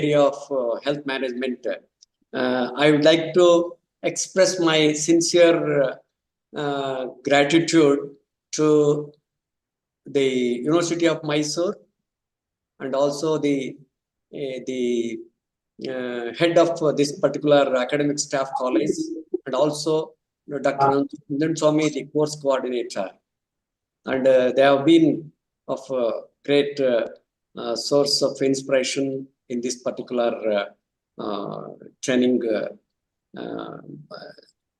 area of health management. I would like to express my sincere gratitude to the University of Mysore and also the head of this particular academic staff college, and also Dr. Nandan Swami, the course coordinator. And they have been of great source of inspiration in this particular training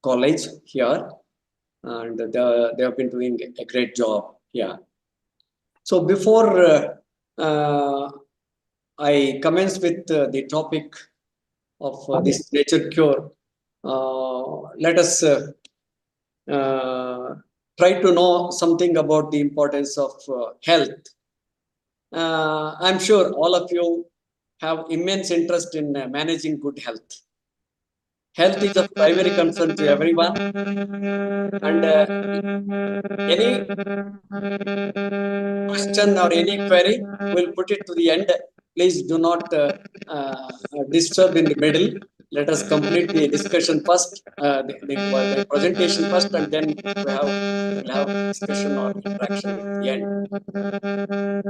college here, and they have been doing a great job here. So before I commence with the topic of this nature cure, let us try to know something about the importance of health. I'm sure all of you have immense interest in managing good health. Health is of primary concern to everyone, and any question or any query, we'll put it to the end. Please do not disturb in the middle. Let us complete the discussion first, the presentation first, and then we'll have discussion or interaction at the end.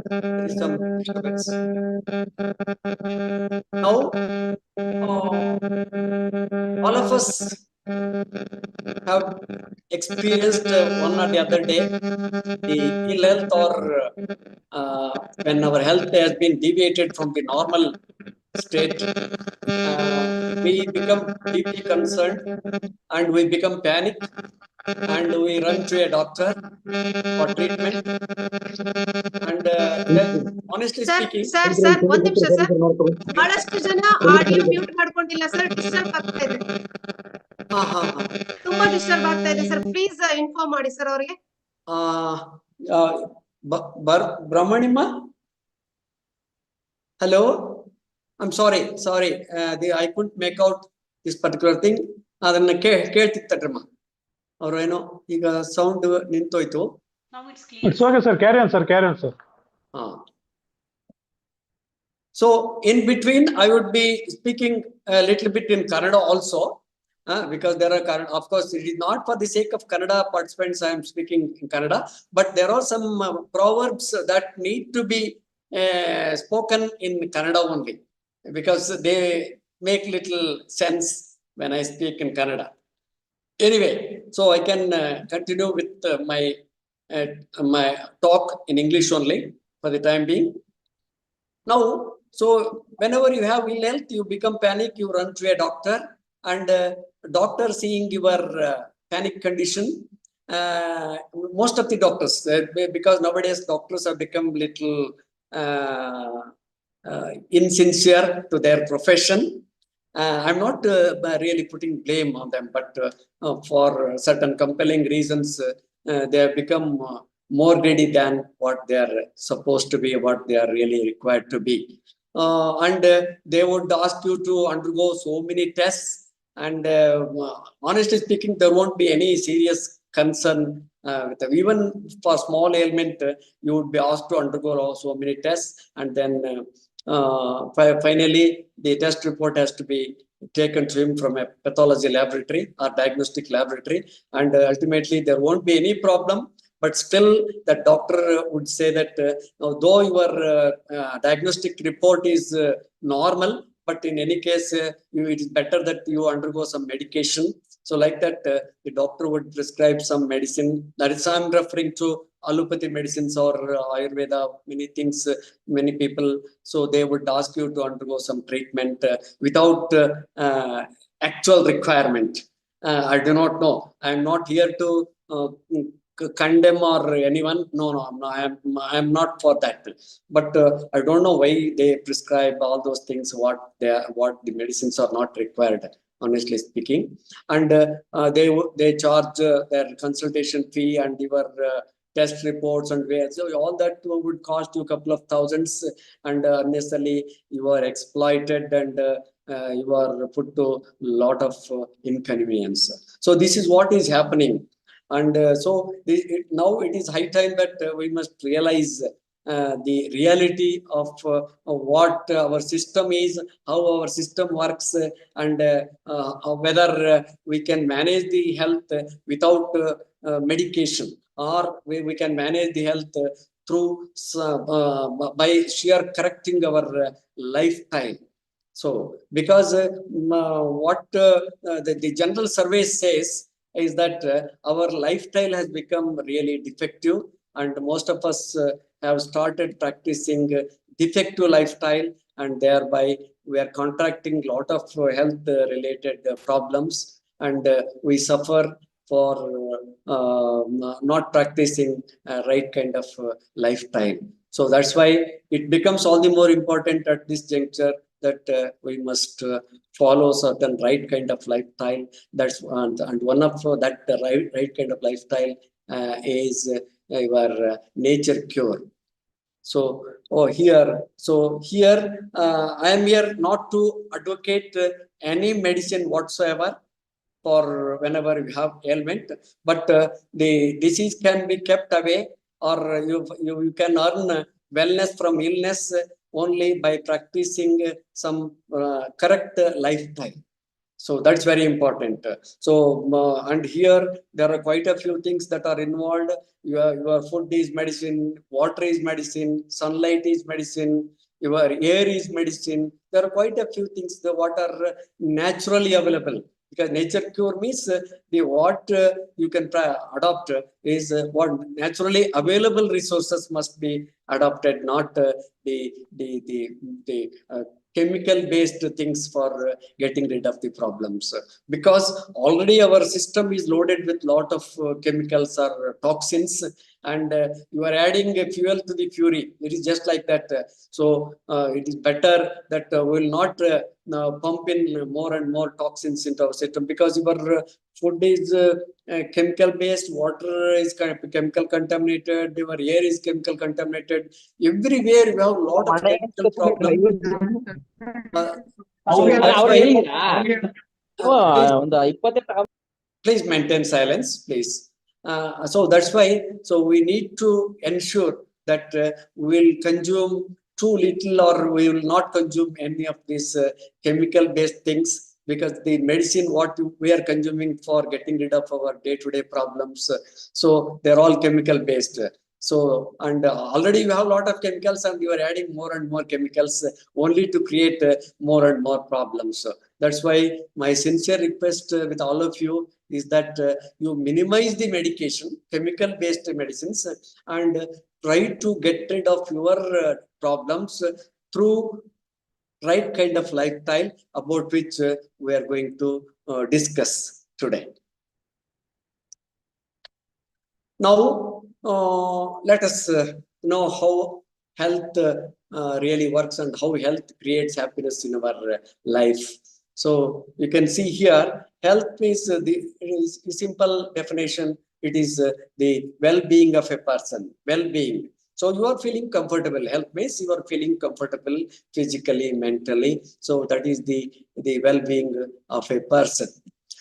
There is some disturbance. Now, all of us have experienced one or the other day the ill health, or when our health has been deviated from the normal state, we become deeply concerned and we become panicked and we run to a doctor for treatment. And then, honestly speaking, sir, one ನಿಮಿಷ sir, ಬಹಳಷ್ಟು ಜನ audio mute ಮಾಡ್ಕೊಂಡಿಲ್ಲ sir, disturb ಆಗ್ತಾ ಇದೆ. ತುಂಬಾ disturb ಆಗ್ತಾ ಇದೆ sir, please inform ಮಾಡಿ ಸರ್ ಅವರಿಗೆ. ಬ್ರಹ್ಮಣಿಮ್ಮ, hello, I'm sorry, I couldn't make out this particular thing. ಅದನ್ನ ಕೇಳ್ತಿತ್ತಡ್ರಮ್ಮ, ಅವರು ಏನೋ ಈಗ sound ನಿಂತೋಯ್ತು. It's okay sir, carry on sir. So in between I would be speaking a little bit in Kannada also, because there are, of course, it is not for the sake of Kannada participants I am speaking in Kannada, but there are some proverbs that need to be spoken in Kannada only, because they make little sense when I speak in Kannada. Anyway, so I can continue with my talk in English only for the time being. Now, so whenever you have ill health, you become panic, you run to a doctor, and doctor seeing your panic condition, most of the doctors, because nowadays doctors have become little insincere to their profession. I'm not really putting blame on them, but for certain compelling reasons, they have become more greedy than what they are supposed to be, what they are really required to be. And they would ask you to undergo so many tests, and honestly speaking, there won't be any serious concern with them. Even for small ailment, you would be asked to undergo so many tests, and then finally the test report has to be taken to him from a pathology laboratory or diagnostic laboratory, and ultimately there won't be any problem. But still, the doctor would say that though your diagnostic report is normal, but in any case, it is better that you undergo some medication. So like that, the doctor would prescribe some medicine. That is, I'm referring to allopathy medicines or Ayurveda, many things, many people. So they would ask you to undergo some treatment without actual requirement. I do not know. I'm not here to condemn or anyone. No, I'm not for that. But I don't know why they prescribe all those things, what the medicines are not required, honestly speaking. And they charge their consultation fee and your test reports, and so all that would cost you a couple of thousands, and unnecessarily you are exploited, and you are put to a lot of inconvenience. So this is what is happening. And so now it is high time that we must realize the reality of what our system is, how our system works, and whether we can manage the health without medication, or we can manage the health through by sheer correcting our lifestyle. So, because what the general survey says is that our lifestyle has become really defective, and most of us have started practicing defective lifestyle, and thereby we are contracting a lot of health related problems, and we suffer for not practicing right kind of lifestyle. So that's why it becomes all the more important at this juncture that we must follow certain right kind of lifestyle. That's and one of that right kind of lifestyle is your nature cure. So, here I am here not to advocate any medicine whatsoever for whenever you have ailment, but the disease can be kept away, or you can earn wellness from illness only by practicing some correct lifestyle. So that's very important. So, and here there are quite a few things that are involved. Your food is medicine, water is medicine, sunlight is medicine, your air is medicine. There are quite a few things that what are naturally available. Because nature cure means the what you can adopt is what naturally available resources must be adopted, not the chemical based things for getting rid of the problems, because already our system is loaded with lot of chemicals or toxins, and you are adding a fuel to the fury. It is just like that. So it is better that we will not pump in more and more toxins into our system, because your food is chemical based, water is chemical contaminated, your air is chemical contaminated. Everywhere we have a lot of chemical problems. So that's why, please maintain silence, please. So that's why, so we need to ensure that we will consume too little, or we will not consume any of these chemical based things, because the medicine what we are consuming for getting rid of our day-to-day problems, so they're all chemical based. So, and already you have a lot of chemicals, and you are adding more and more chemicals only to create more and more problems. So that's why my sincere request with all of you is that you minimize the medication, chemical based medicines, and try to get rid of your problems through right kind of lifestyle, about which we are going to discuss today. Now, let us know how health really works, and how health creates happiness in our life. So you can see here, health is the simple definition. It is the well-being of a person, well-being. So you are feeling comfortable. Health means you are feeling comfortable physically, mentally. So that is the well-being of a person.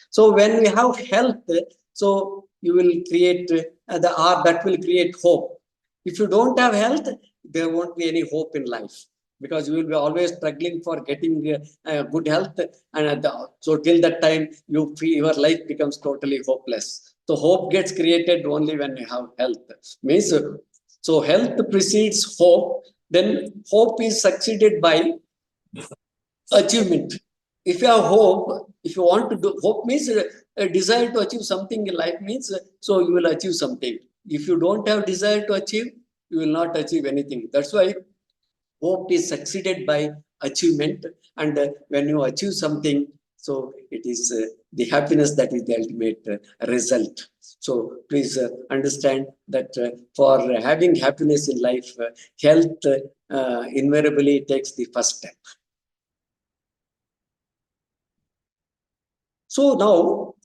So when we have health, so you will create that will create hope. If you don't have health, there won't be any hope in life, because you will be always struggling for getting good health, and so till that time you feel your life becomes totally hopeless. So hope gets created only when you have health. Means so health precedes hope, then hope is succeeded by achievement. If you have hope, if you want to do, hope means a desire to achieve something in life, means so you will achieve something. If you don't have desire to achieve, you will not achieve anything. That's why hope is succeeded by achievement, and when you achieve something, so it is the happiness that is the ultimate result. So please understand that for having happiness in life, health invariably takes the first step. So now,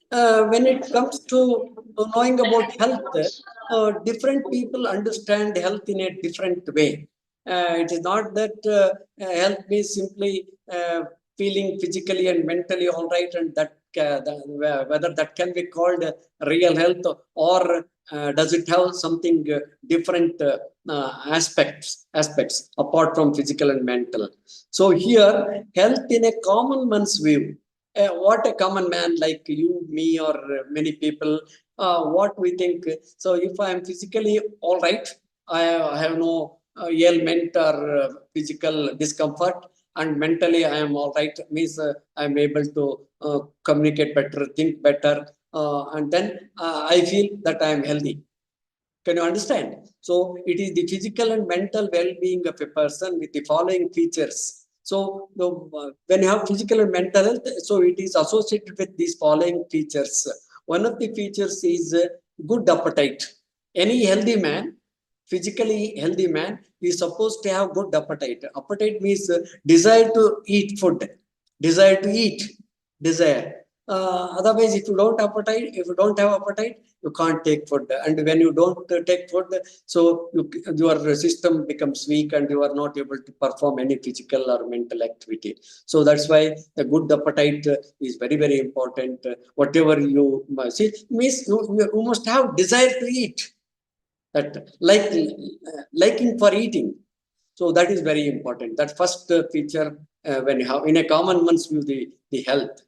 when it comes to knowing about health, different people understand health in a different way. It is not that health means simply feeling physically and mentally all right, and that whether that can be called real health, or does it have something different aspects apart from physical and mental. So here, health in a common man's view, what a common man like you, me, or many people, what we think. So if I am physically all right, I have no ailment or physical discomfort, and mentally I am all right, means I am able to communicate better, think better, and then I feel that I am healthy. Can you understand? So it is the physical and mental well-being of a person with the following features. So when you have physical and mental health, so it is associated with these following features. One of the features is good appetite. Any healthy man, physically healthy man, is supposed to have good appetite. Appetite means desire to eat food, desire to eat, desire. Otherwise, if you don't have appetite, you can't take food. And when you don't take food, so your system becomes weak and you are not able to perform any physical or mental activity. So that's why the good appetite is very, very important. Whatever you see, means you must have desire to eat. That liking for eating. So that is very important. That first feature when you have in a common man's view the health.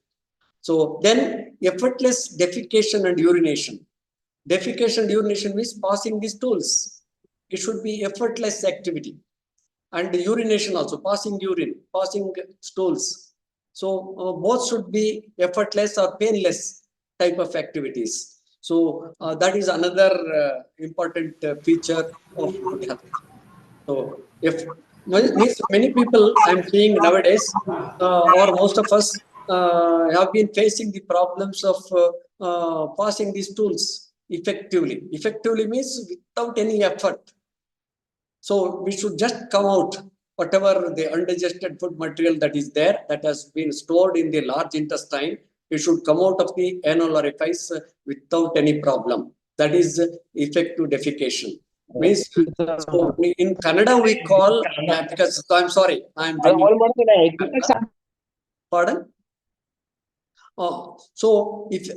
So then effortless defecation and urination. Defecation and urination means passing the stools. It should be effortless activity. And urination also, passing urine, passing stools. So both should be effortless or painless type of activities. So that is another important feature of good health. So if many people I'm seeing nowadays, or most of us have been facing the problems of passing these tools effectively. Effectively means without any effort. So we should just come out whatever the undigested food material that is there, that has been stored in the large intestine. It should come out of the anal orifice without any problem. That is effective defecation. Means, so in Kannada we call, because I'm sorry, I'm bringing, pardon? Oh, so if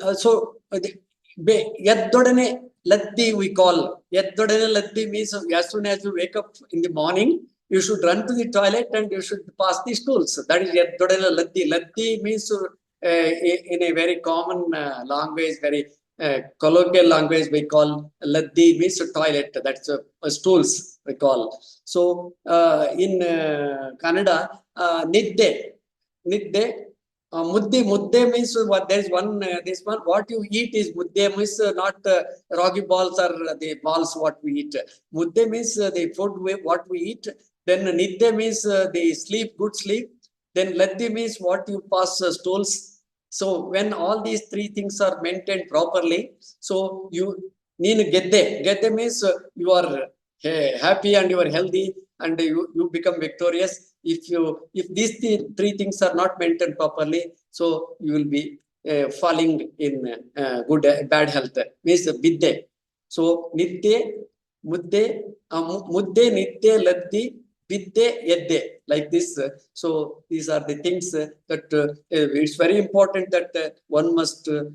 Yaddodane Laddi we call. Yaddodane Laddi means as soon as you wake up in the morning, you should run to the toilet and you should pass the stools. That is Yaddodane Laddi. Laddi means in a very common language, very colloquial language, we call Laddi means toilet. That's stools we call. So in Kannada, Nidde. Mudde means what there is one, this one, what you eat is mudde means not ragi balls or the balls what we eat. Mudde means the food what we eat. Then nidde means the sleep, good sleep. Then laddi means what you pass stools. So when all these three things are maintained properly, so you need gedde means you are happy and you are healthy and you become victorious. If these three things are not maintained properly, so you will be falling in bad health. Means bidde. So nidde, mudde, nidde, laddi, bidde, yedde. Like this. So these are the things that it's very important that one must have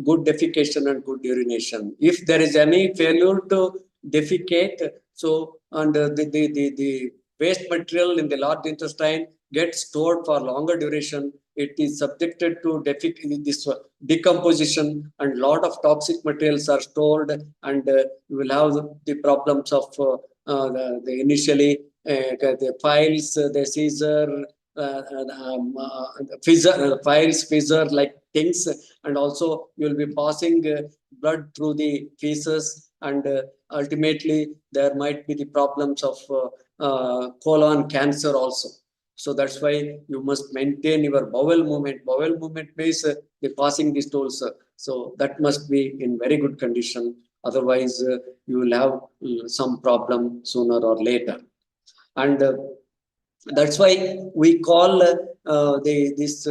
good defecation and good urination. If there is any failure to defecate, so and the waste material in the large intestine gets stored for longer duration, it is subjected to this decomposition, and lot of toxic materials are stored, and you will have the problems of the initially the files, the seizure, files, fissure like things, and also you will be passing blood through the feces, and ultimately there might be the problems of colon cancer also. So that's why you must maintain your bowel movement. Bowel movement means the passing the stools. So that must be in very good condition. Otherwise, you will have some problem sooner or later. And that's why we call this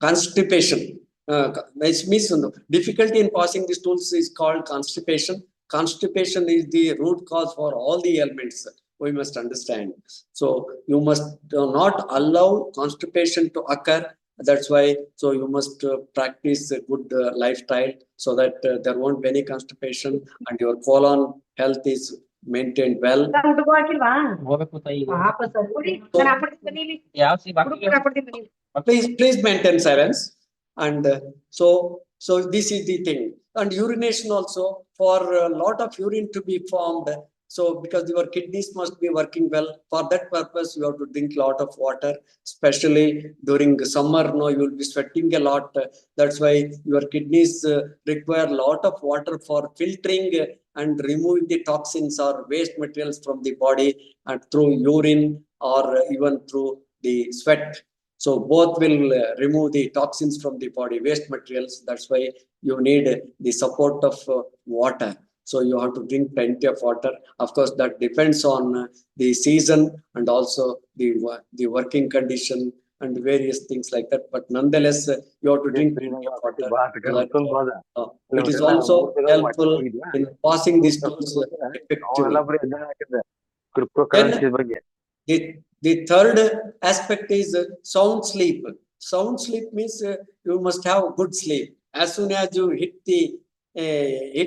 constipation. It means difficulty in passing the stools is called constipation. Constipation is the root cause for all the ailments. we must understand. So you must not allow constipation to occur. That's why, so you must practice a good lifestyle so that there won't be any constipation and your colon health is maintained well. Please maintain silence. And so this is the thing. And urination also, for a lot of urine to be formed. So because your kidneys must be working well, for that purpose, you have to drink a lot of water, especially during summer. No, you will be sweating a lot. That's why your kidneys require a lot of water for filtering and removing the toxins or waste materials from the body and through urine or even through the sweat. So both will remove the toxins from the body, waste materials. That's why you need the support of water. So you have to drink plenty of water. Of course, that depends on the season and also the working condition and various things like that. But nonetheless, you have to drink plenty of water. It is also helpful in passing these stools effectively. Then the third aspect is sound sleep. Sound sleep means you must have good sleep. As soon as you hit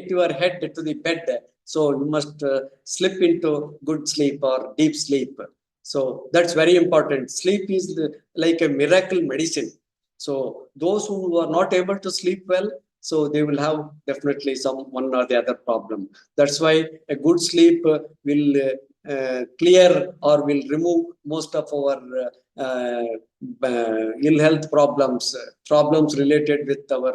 your head to the bed, so you must slip into good sleep or deep sleep. So that's very important. Sleep is like a miracle medicine. So those who are not able to sleep well, so they will have definitely one or the other problem. That's why a good sleep will clear or will remove most of our ill health problems related with our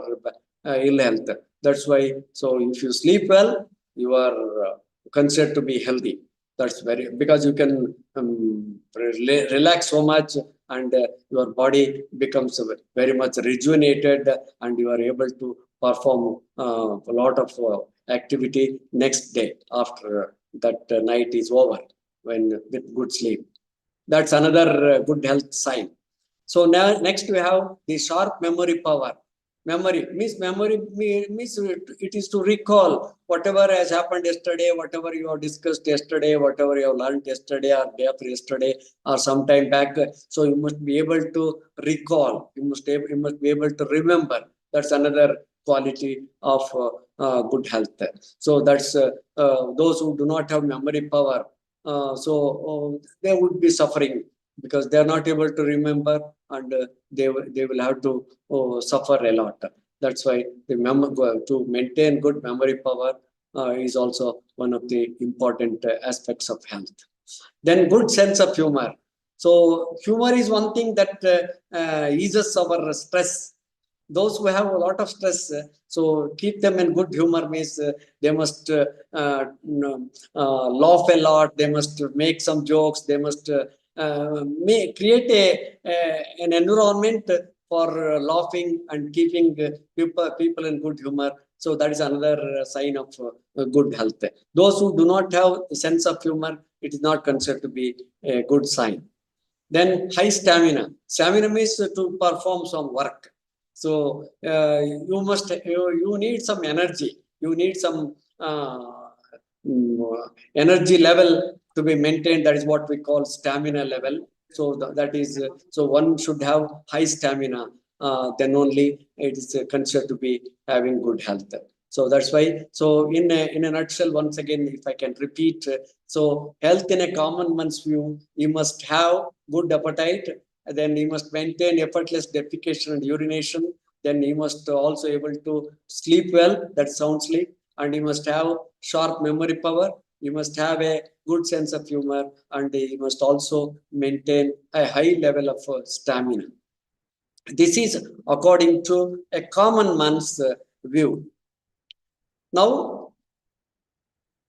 ill health. That's why, so if you sleep well, you are considered to be healthy. That's because you can relax so much and your body becomes very much rejuvenated and you are able to perform a lot of activity next day after that night is over with good sleep. That's another good health sign. So now next we have the sharp memory power. Memory means it is to recall whatever has happened yesterday, whatever you have discussed yesterday, whatever you have learned yesterday or day after yesterday or some time back. So you must be able to recall. You must be able to remember. That's another quality of good health. So that's those who do not have memory power. They would be suffering because they are not able to remember and they will have to suffer a lot. That's why to maintain good memory power is also one of the important aspects of health. Then good sense of humor. So humor is one thing that eases our stress. Those who have a lot of stress, so keep them in good humor means they must laugh a lot, they must make some jokes, they must create an environment for laughing and keeping people in good humor. So that is another sign of good health. Those who do not have a sense of humor, it is not considered to be a good sign. Then high stamina. Stamina means to perform some work. So you need some energy. You need some energy level to be maintained. That is what we call stamina level. So that is so one should have high stamina. Then only it is considered to be having good health. So that's why. So in a nutshell, once again, if I can repeat, so health in a common man's view, you must have good appetite. Then you must maintain effortless defecation and urination. Then you must also able to sleep well, that's sound sleep. And you must have sharp memory power. You must have a good sense of humor. And you must also maintain a high level of stamina. This is according to a common man's view. Now,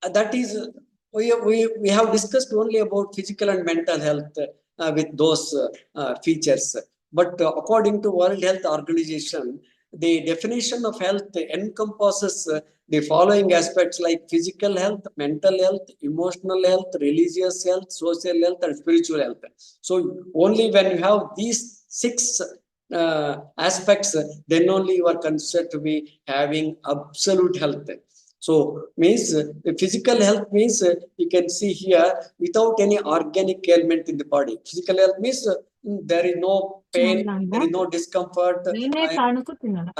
that is, we have discussed only about physical and mental health with those features. But according to World Health Organization, the definition of health encompasses the following aspects like physical health, mental health, emotional health, religious health, social health, and spiritual health. So only when you have these 6 aspects, then only you are considered to be having absolute health. So means physical health means you can see here without any organic ailment in the body. Physical health means there is no pain, there is no discomfort.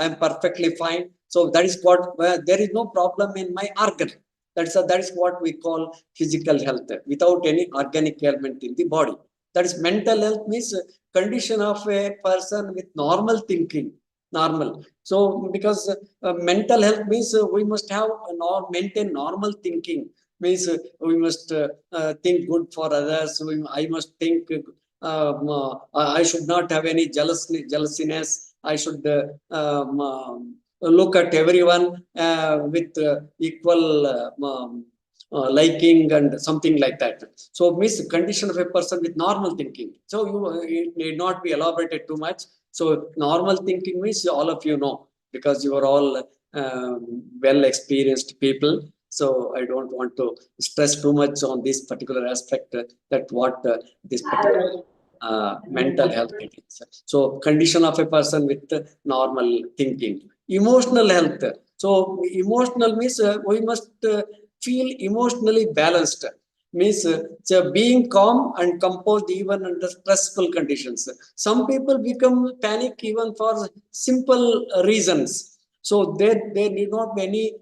I am perfectly fine. So that is what there is no problem in my organ. That is what we call physical health without any organic ailment in the body. That is mental health means condition of a person with normal thinking. Normal. So because mental health means we must have maintain normal thinking. Means we must think good for others. I must think. I should not have any jealousiness. I should look at everyone with equal liking and something like that. So, means condition of a person with normal thinking. So, it need not be elaborated too much. So, normal thinking means all of you know because you are all well experienced people. So, I don't want to stress too much on this particular aspect that what this particular mental health it is. So, condition of a person with normal thinking. Emotional health. So, emotional means we must feel emotionally balanced. Means being calm and composed even under stressful conditions. Some people become panic even for simple reasons. So, there need not be any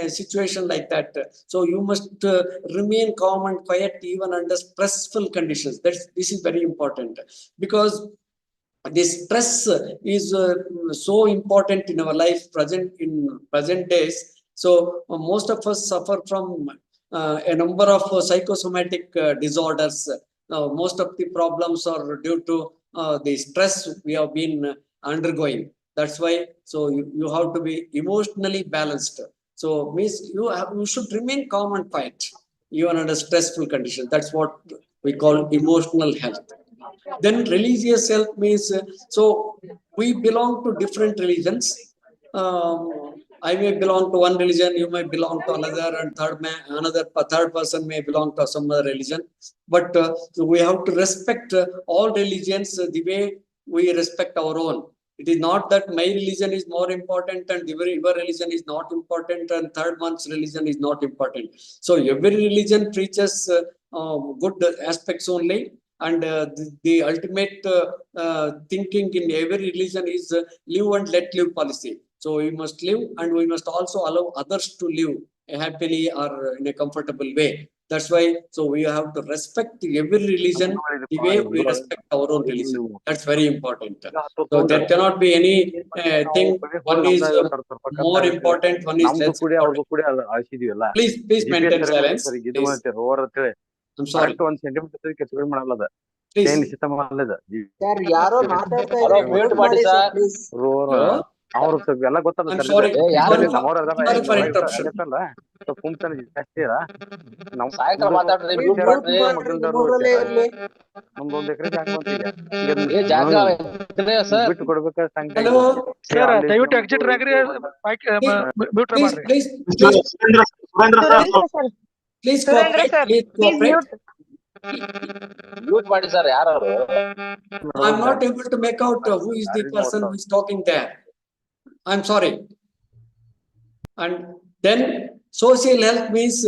situation like that. So you must remain calm and quiet even under stressful conditions. This is very important because this stress is so important in our life in present days. So most of us suffer from a number of psychosomatic disorders. Most of the problems are due to the stress we have been undergoing. That's why so you have to be emotionally balanced. So means you should remain calm and quiet even under stressful conditions. That's what we call emotional health. Then religious health means so we belong to different religions. I may belong to one religion, you may belong to another, and third person may belong to some other religion. But so we have to respect all religions the way we respect our own. It is not that my religion is more important and your religion is not important and third one's religion is not important. So every religion preaches good aspects only, and the ultimate thinking in every religion is live and let live policy. So we must live and we must also allow others to live happily or in a comfortable way. That's why so we have to respect every religion the way we respect our own religion. That's very important. So there cannot be any thing. One is more important, one is less important. Please maintain silence. Please. I'm sorry. Please. Sir ಯಾರೋ ಮಾತಾಡ್ತಾ ಇದ್ದಾರೆ mute ಮಾಡಿ sir please. ಅವ್ರು ಸ್ವಲ್ಪ ಎಲ್ಲ I'm sorry. Sorry for interruption. ಸಾಯಂಕಾಲ ಮಾತಾಡ್ರಿ mute ಮಾಡ್ರಿ. ನಮ್ದೊಂದ್ ಎಕರೆ ಜಾಗ ಬಂತಿದೆ ಬಿಟ್ಟು ಕೊಡ್ಬೇಕ Hello. ಸರ್ ದಯವಿಟ್ಟು ಎಕ್ಸಿಟ್ ಆಗ್ರಿ ಮ್ಯೂಟ್ ಮಾಡ್ರಿ. Please cooperate. ಮ್ಯೂಟ್ ಮಾಡಿ ಸರ್ ಯಾರು? I'm not able to make out who is the person who is talking there. I'm sorry. And then social health means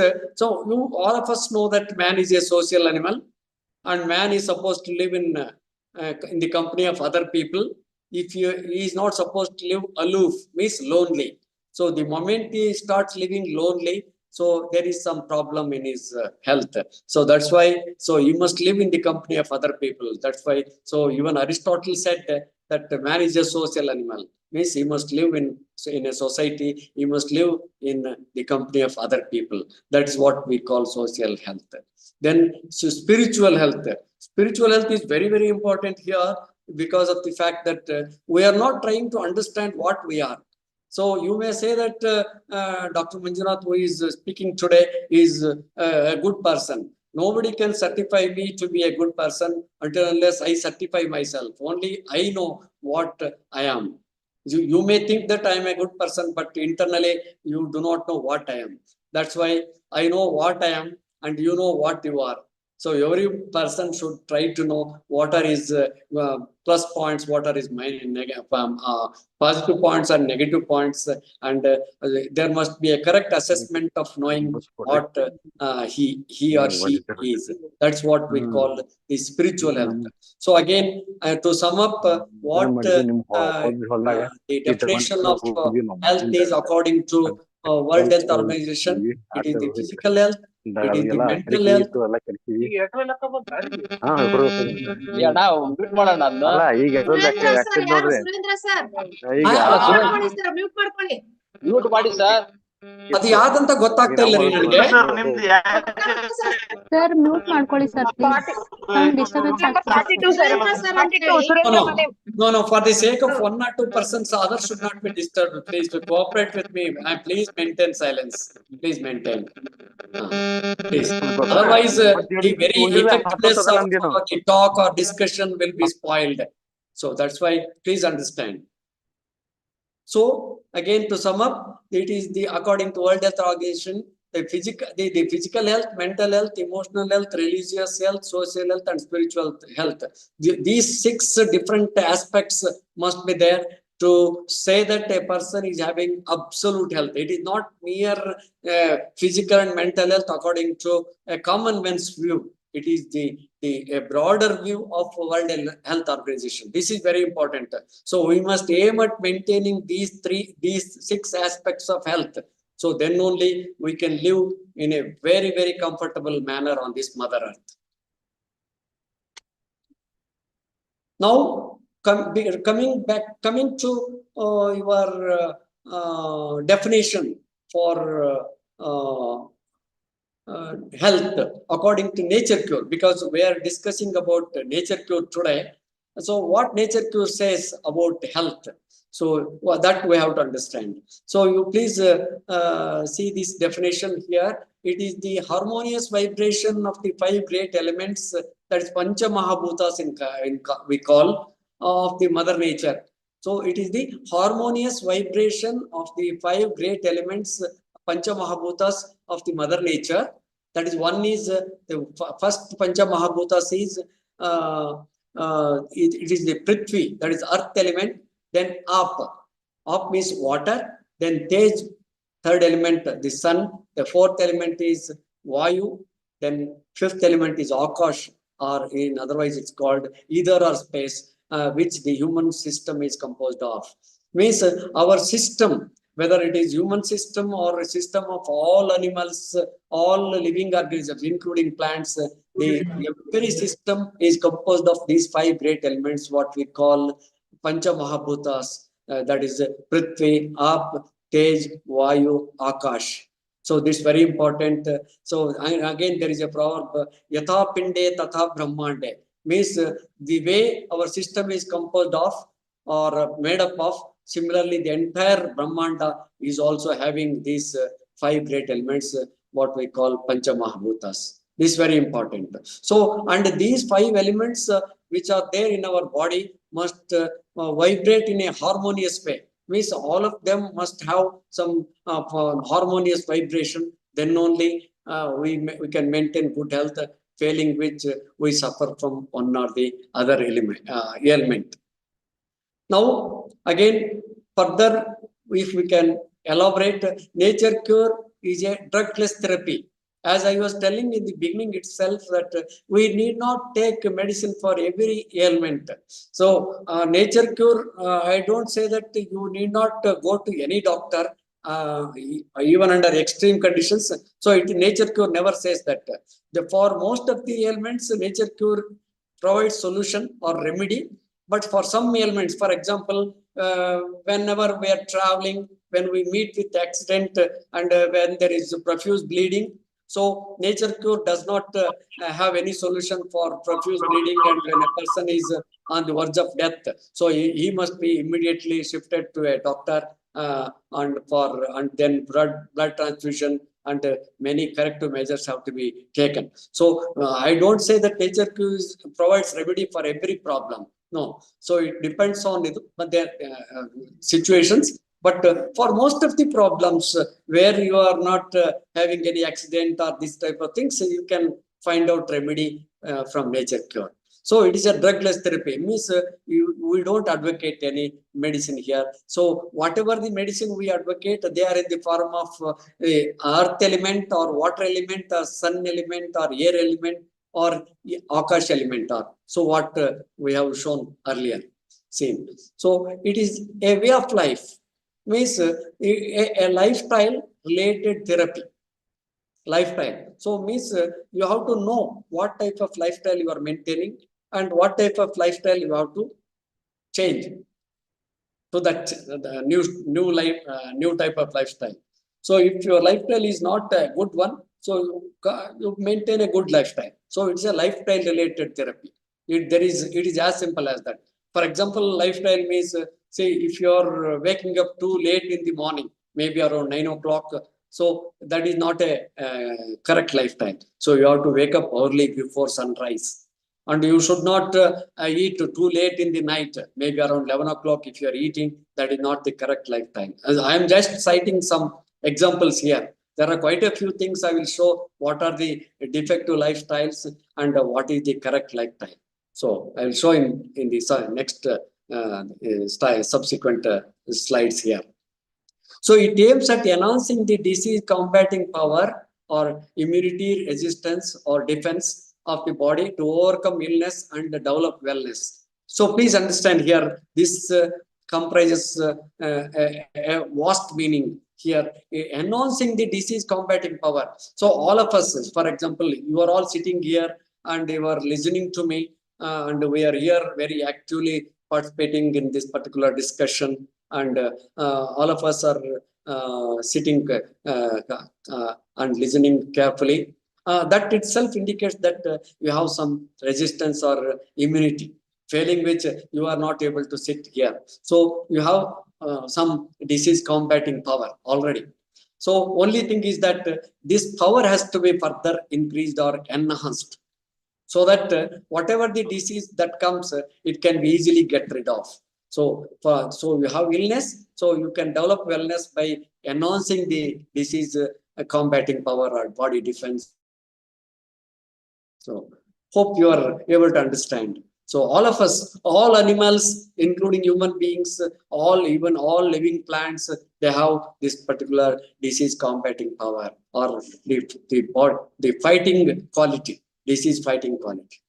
so you all of us know that man is a social animal and man is supposed to live in the company of other people. If he is not supposed to live aloof, means lonely. So the moment he starts living lonely, so there is some problem in his health. So that's why so you must live in the company of other people. That's why so even Aristotle said that man is a social animal. Means he must live in a society, he must live in the company of other people. That is what we call social health. Then so spiritual health. Spiritual health is very, very important here because of the fact that we are not trying to understand what we are. So you may say that Dr. Manjunath, who is speaking today, is a good person. Nobody can certify me to be a good person until unless I certify myself. Only I know what I am. You may think that I am a good person, but internally you do not know what I am. That's why I know what I am and you know what you are. So every person should try to know what are his plus points, what are his positive points and negative points, and there must be a correct assessment of knowing what he or she is. That's what we call the spiritual health. So again, to sum up, what the definition of health is according to World Health Organization, it is the physical health, it is the mental health. ನಾವು mute ಮಾಡೋಣ ಅದ್ನ. ಅಲ್ಲ ಈಗ Surendra sir, ಯಾರು ನೋಡ್ರಿ Surendra sir? ಈಗ mute ಮಾಡ್ಕೊಳ್ಳಿ. Mute ಮಾಡಿ ಸರ್. ಅದು ಯಾವ್ದಂತ ಗೊತ್ತಾಗ್ತಾ ಇಲ್ಲ ರೀ ನನಗೆ. ಸರ್ ಮ್ಯೂಟ್ ಮಾಡ್ಕೊಳ್ಳಿ ಸರ್ ಪ್ಲೀಸ್. ಡಿಸ್ಟರ್ಬೆನ್ಸ್ ಆಗ್ತಿದೆ. ಸುರೇಂದ್ರ ಸರ್ ಅಂತ ಹೇಳಿ. No, for the sake of 1 or 2 persons, others should not be disturbed. Please cooperate with me. Please maintain silence. Please maintain. Please. Otherwise, the very effectiveness of the talk or discussion will be spoiled. So that's why, please understand. So again, to sum up, it is the according to World Health Organization, the physical health, mental health, emotional health, religious health, social health, and spiritual health. These 6 different aspects must be there to say that a person is having absolute health. It is not mere physical and mental health according to a common man's view. It is a broader view of World Health Organization. This is very important. So we must aim at maintaining these 6 aspects of health. So then only we can live in a very, very comfortable manner on this Mother Earth. Now, coming to your definition for health according to nature cure, because we are discussing about nature cure today. So what nature cure says about health, so that we have to understand. So you please see this definition here. It is the harmonious vibration of the 5 great elements, that is Pancha Mahabhutas we call, of the Mother Nature. So it is the harmonious vibration of the 5 great elements, Pancha Mahabhutas of the Mother Nature. That is, one is the first Pancha Mahabhutas is it is the Prithvi, that is earth element. Then Ap means water. Then Tej, third element, the sun. The 4th element is Vayu. Then 5th element is Akash, or in otherwise it's called ether or space, which the human system is composed of. Means our system, whether it is human system or a system of all animals, all living organisms, including plants, the every system is composed of these 5 great elements, what we call Pancha Mahabhutas, that is Prithvi, Ap, Tej, Vayu, Akash. So this is very important. So again, there is a proverb, Yatha Pinde Tatha Brahmande, means the way our system is composed of or made up of, similarly the entire Brahmanda is also having these 5 great elements, what we call Pancha Mahabhutas. This is very important. So, and these 5 elements which are there in our body must vibrate in a harmonious way. Means all of them must have some harmonious vibration. Then only we can maintain good health, failing which we suffer from one or the other ailment. Now, again, further, if we can elaborate, nature cure is a drugless therapy. As I was telling in the beginning itself, that we need not take medicine for every ailment. So nature cure, I don't say that you need not go to any doctor, even under extreme conditions. So nature cure never says that. For most of the ailments, nature cure provides solution or remedy. But for some ailments, for example, whenever we are traveling, when we meet with accident, and when there is profuse bleeding, so nature cure does not have any solution for profuse bleeding, and when a person is on the verge of death, so he must be immediately shifted to a doctor, and then blood transfusion and many corrective measures have to be taken. So I don't say that nature cure provides remedy for every problem. No, so it depends on their situations. But for most of the problems where you are not having any accident or this type of things, you can find out remedy from nature cure. So it is a drugless therapy. Means we don't advocate any medicine here. So whatever the medicine we advocate, they are in the form of earth element or water element or sun element or air element or akash element. Or so what we have shown earlier. Same. So it is a way of life. Means a lifestyle related therapy. Lifestyle. So means you have to know what type of lifestyle you are maintaining and what type of lifestyle you have to change to that new type of lifestyle. So if your lifestyle is not a good one, so you maintain a good lifestyle. So it's a lifestyle related therapy. It is as simple as that. For example, lifestyle means say if you are waking up too late in the morning, maybe around 9 o'clock. So that is not a correct lifestyle. So you have to wake up early before sunrise. And you should not eat too late in the night, maybe around 11 o'clock if you are eating. That is not the correct lifestyle. I am just citing some examples here. There are quite a few things I will show what are the defective lifestyles and what is the correct lifestyle. So I will show in the next subsequent slides here. So it aims at enhancing the disease combating power or immunity resistance or defense of the body to overcome illness and develop wellness. So please understand here, this comprises a vast meaning here, enhancing the disease combating power. So all of us, for example, you are all sitting here and you are listening to me and we are here very actively participating in this particular discussion, and all of us are sitting and listening carefully. That itself indicates that you have some resistance or immunity, failing which you are not able to sit here. So you have some disease combating power already. So only thing is that this power has to be further increased or enhanced, so that whatever the disease that comes, it can be easily get rid of. So you have illness, so you can develop wellness by enhancing the disease combating power or body defense. So hope you are able to understand. So all of us, all animals, including human beings, even all living plants, they have this particular disease combating power or the fighting quality, disease fighting quality.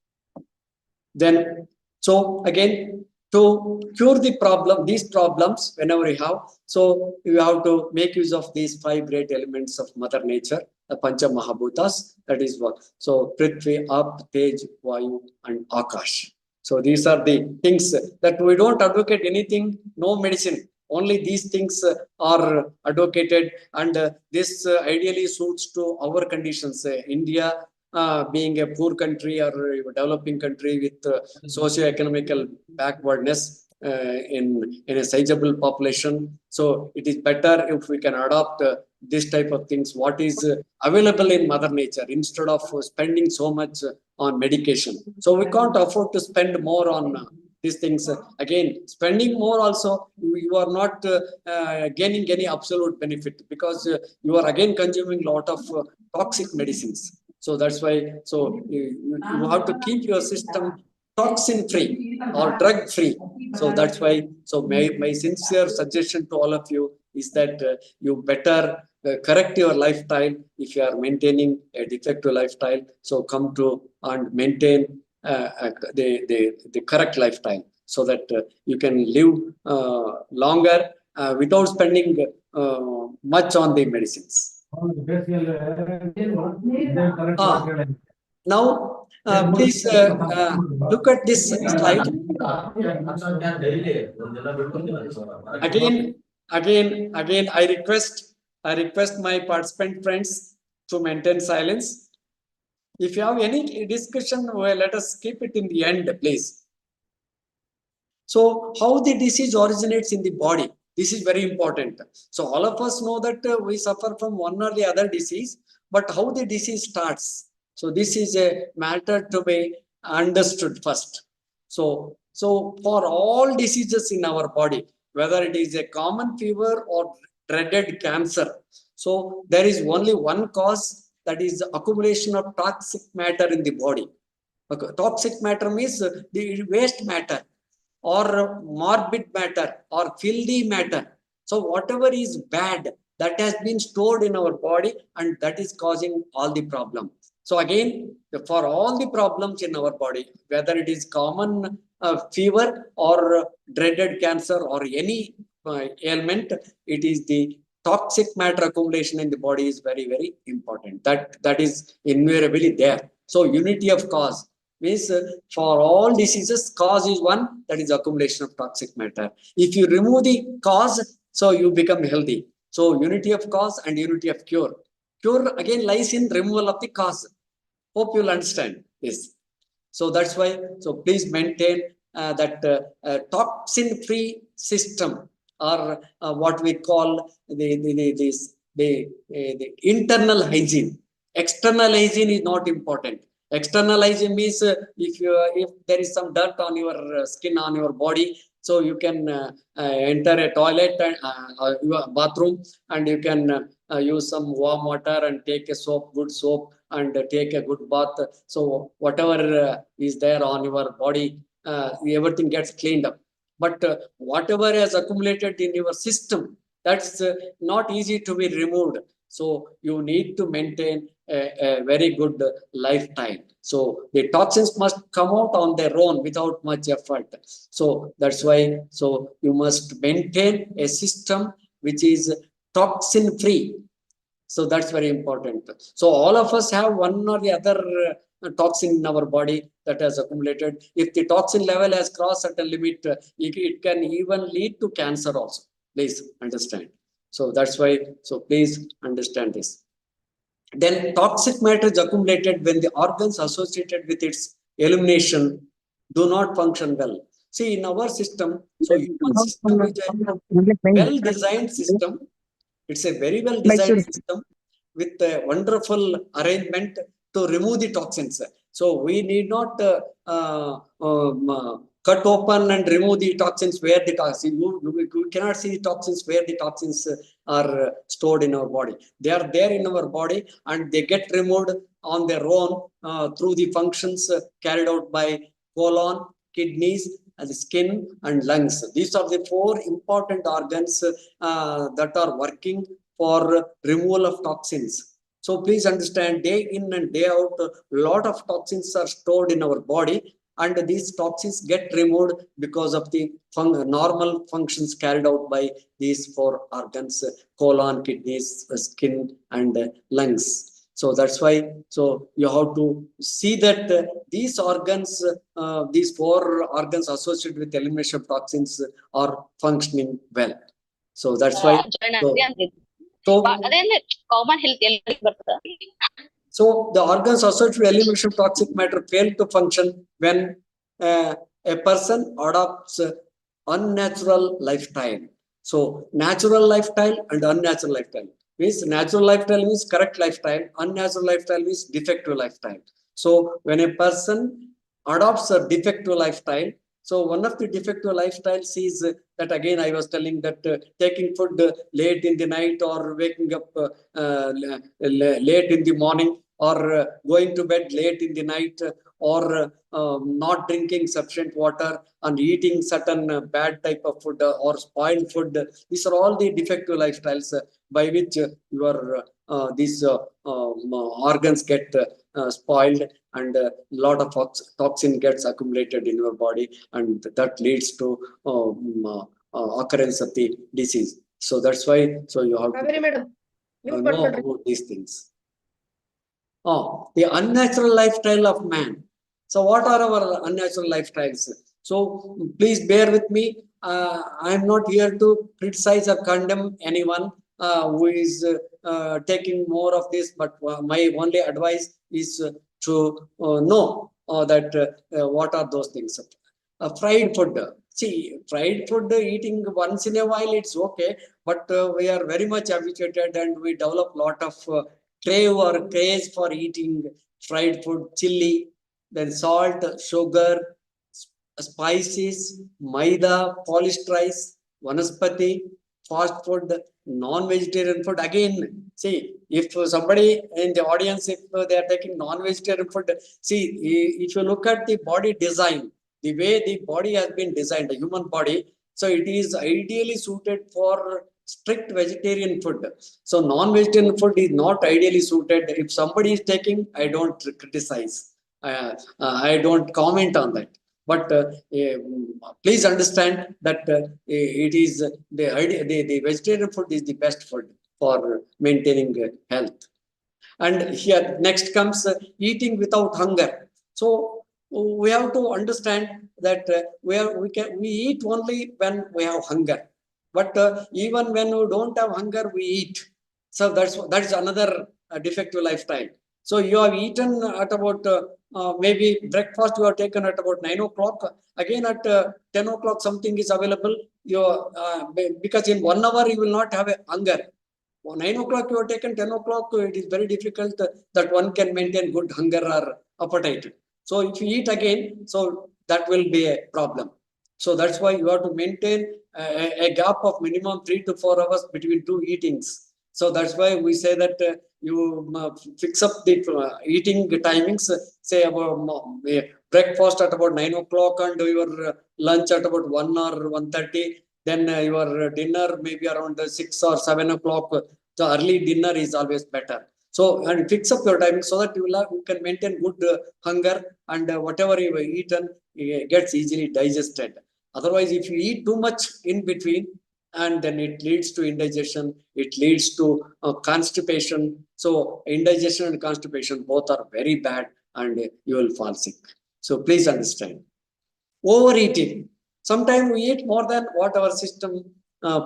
Then, so again, to cure these problems, whenever you have, so you have to make use of these 5 great elements of Mother Nature, the Pancha Mahabhutas, that is what. So Prithvi, Ap, Tej, Vayu, and Akash. So these are the things that we don't advocate anything, no medicine. Only these things are advocated, and this ideally suits to our conditions. India, being a poor country or a developing country with socio-economical backwardness in a sizable population. So it is better if we can adopt this type of things, what is available in Mother Nature, instead of spending so much on medication. So we can't afford to spend more on these things. Again, spending more also, you are not gaining any absolute benefit, because you are again consuming a lot of toxic medicines. So that's why, so you have to keep your system toxin free or drug free. So that's why, so my sincere suggestion to all of you is that you better correct your lifestyle if you are maintaining a defective lifestyle. So come to and maintain the correct lifestyle, so that you can live longer without spending much on the medicines. Now, please look at this slide. Again, I request my participant friends to maintain silence. If you have any discussion, well, let us keep it in the end, please. So, how the disease originates in the body? This is very important. So, all of us know that we suffer from one or the other disease, but how the disease starts? So, this is a matter to be understood first. So for all diseases in our body, whether it is a common fever or dreaded cancer, so there is only one cause, that is accumulation of toxic matter in the body. Okay. Toxic matter means the waste matter or morbid matter or filthy matter. So whatever is bad, that has been stored in our body, and that is causing all the problem. So again, for all the problems in our body, whether it is common fever or dreaded cancer or any ailment, it is the toxic matter accumulation in the body is very, very important. That is invariably there. So unity of cause means for all diseases, cause is one, that is accumulation of toxic matter. If you remove the cause, so you become healthy. So unity of cause and unity of cure. Cure again lies in removal of the cause. Hope you'll understand this. So that's why, so please maintain that toxin-free system, or what we call the internal hygiene. External hygiene is not important. External hygiene means if there is some dirt on your skin, on your body, so you can enter a toilet and your bathroom, and you can use some warm water and take a soap, good soap, and take a good bath. So whatever is there on your body, everything gets cleaned up. But whatever has accumulated in your system, that's not easy to be removed. So you need to maintain a very good lifetime. So the toxins must come out on their own without much effort. So that's why, so you must maintain a system which is toxin free. So that's very important. So all of us have one or the other toxin in our body that has accumulated. If the toxin level has crossed certain limit, it can even lead to cancer also. Please understand. So that's why, so please understand this. Then toxic matter is accumulated when the organs associated with its elimination do not function well. See, in our system, so human system is a well-designed system. It's a very well-designed system with a wonderful arrangement to remove the toxins. So we need not cut open and remove the toxins where the toxins, you cannot see the toxins where the toxins are stored in our body. They are there in our body, and they get removed on their own through the functions carried out by colon, kidneys, the skin, and lungs. These are the four important organs that are working for removal of toxins. So please understand, day in and day out, a lot of toxins are stored in our body, and these toxins get removed because of the normal functions carried out by these four organs: colon, kidneys, skin, and lungs. So that's why, so you have to see that these organs, these four organs associated with elimination of toxins are functioning well. So that's why. So common health. So the organs associated with elimination of toxic matter fail to function when a person adopts unnatural lifestyle. So natural lifestyle and unnatural lifestyle means natural lifestyle means correct lifestyle, unnatural lifestyle means defective lifestyle. So when a person adopts a defective lifestyle, so one of the defective lifestyles is that, again I was telling that taking food late in the night, or waking up late in the morning, or going to bed late in the night, or not drinking sufficient water, and eating certain bad type of food or spoiled food. These are all the defective lifestyles by which your these organs get spoiled, and a lot of toxin gets accumulated in your body, and that leads to occurrence of the disease. So that's why, so you have to know about these things. The unnatural lifestyle of man. So what are our unnatural lifestyles? So please bear with me. I am not here to criticize or condemn anyone who is taking more of this, but my only advice is to know that what are those things. Fried food. See, fried food eating once in a while, it's okay, but we are very much habituated, and we develop lot of crave or craze for eating fried food, chili, then salt, sugar, spices, maida, polished rice, vanaspati, fast food. non-vegetarian food, again, see, if somebody in the audience, if they are taking non-vegetarian food, see, if you look at the body design, the way the body has been designed, the human body, so it is ideally suited for strict vegetarian food. So non-vegetarian food is not ideally suited. If somebody is taking, I don't criticize. I don't comment on that. But please understand that it is the idea. The vegetarian food is the best food for maintaining health. And here next comes eating without hunger. So we have to understand that we eat only when we have hunger. But even when we don't have hunger, we eat. So that's another defective lifestyle. So you have eaten at about maybe breakfast you have taken at about 9 o'clock. Again at 10 o'clock something is available. Because in 1 hour you will not have a hunger. 9 o'clock you have taken, 10 o'clock it is very difficult that one can maintain good hunger or appetite. So if you eat again, so that will be a problem. So that's why you have to maintain a gap of minimum 3 to 4 hours between two eatings. So that's why we say that you fix up the eating timings, say about breakfast at about 9 o'clock and your lunch at about 1 or 1:30. Then your dinner maybe around 6 or 7 o'clock. So early dinner is always better. So and fix up your timing so that you can maintain good hunger and whatever you have eaten gets easily digested. Otherwise, if you eat too much in between, and then it leads to indigestion, it leads to constipation. So indigestion and constipation both are very bad and you will fall sick. So please understand. Overeating. Sometimes we eat more than what our system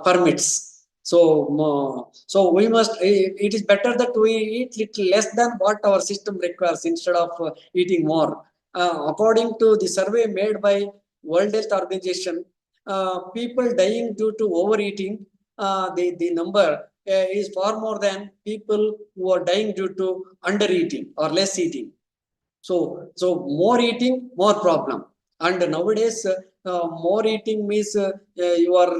permits. So we must, it is better that we eat little less than what our system requires instead of eating more. According to the survey made by World Health Organization, people dying due to overeating, the number is far more than people who are dying due to undereating or less eating. So more eating, more problem. And nowadays, more eating means you are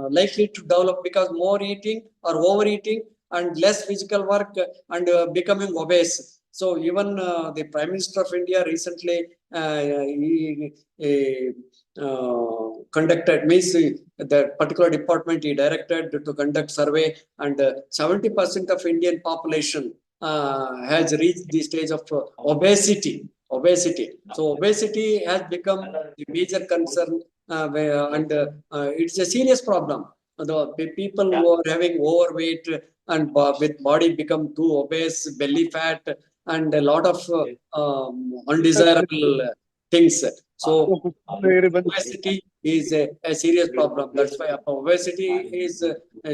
likely to develop, because more eating or overeating and less physical work and becoming obese. So even the Prime Minister of India recently conducted, means the particular department he directed to conduct survey, and 70% of Indian population has reached the stage of obesity. So obesity has become the major concern, and it's a serious problem. The people who are having overweight and with body become too obese, belly fat, and a lot of undesirable things. So obesity is a serious problem. That's why obesity is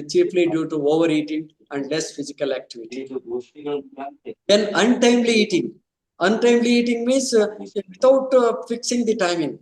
chiefly due to overeating and less physical activity. Then untimely eating. Untimely eating means without fixing the timing.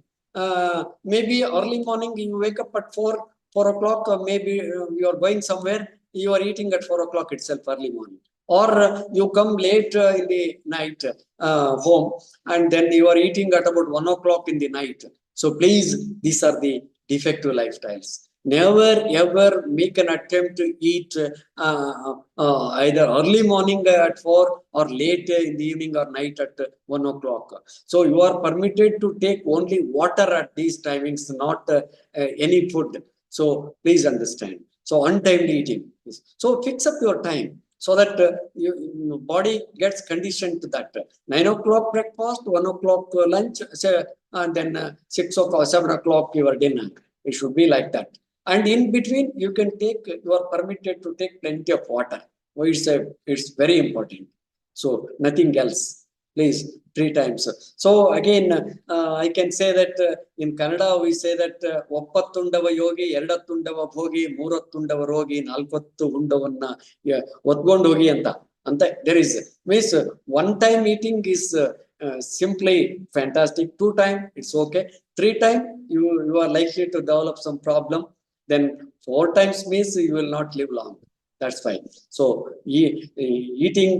Maybe early morning you wake up at 4 o'clock, or maybe you are going somewhere, you are eating at 4 o'clock itself early morning. Or you come late in the night home, and then you are eating at about 1 o'clock in the night. So please, these are the defective lifestyles. Never ever make an attempt to eat either early morning at 4 or late in the evening or night at 1 o'clock. So you are permitted to take only water at these timings, not any food. So please understand. So untimely eating. So fix up your time, so that your body gets conditioned to that. 9 o'clock breakfast, 1 o'clock lunch, and then 6 o'clock, 7 o'clock your dinner. It should be like that. And in between, you are permitted to take plenty of water. It's very important. So nothing else. Please, 3 times. So again, I can say that in Kannada we say that ಒಪ್ಪತ್ತುಂಡವ Yogi, ಎರಡತ್ತುಂಡವ ಭೋಗಿ, ಮೂರತ್ತುಂಡವ ರೋಗಿ, ನಾಲ್ಕತ್ತು ಉಂಡವನ್ನ ಒತ್ಕೊಂಡು ಹೋಗಿ ಅಂತ there is, means one time eating is simply fantastic. 2 time it's okay. 3 time you are likely to develop some problem. Then 4 times means you will not live long. That's fine. So eating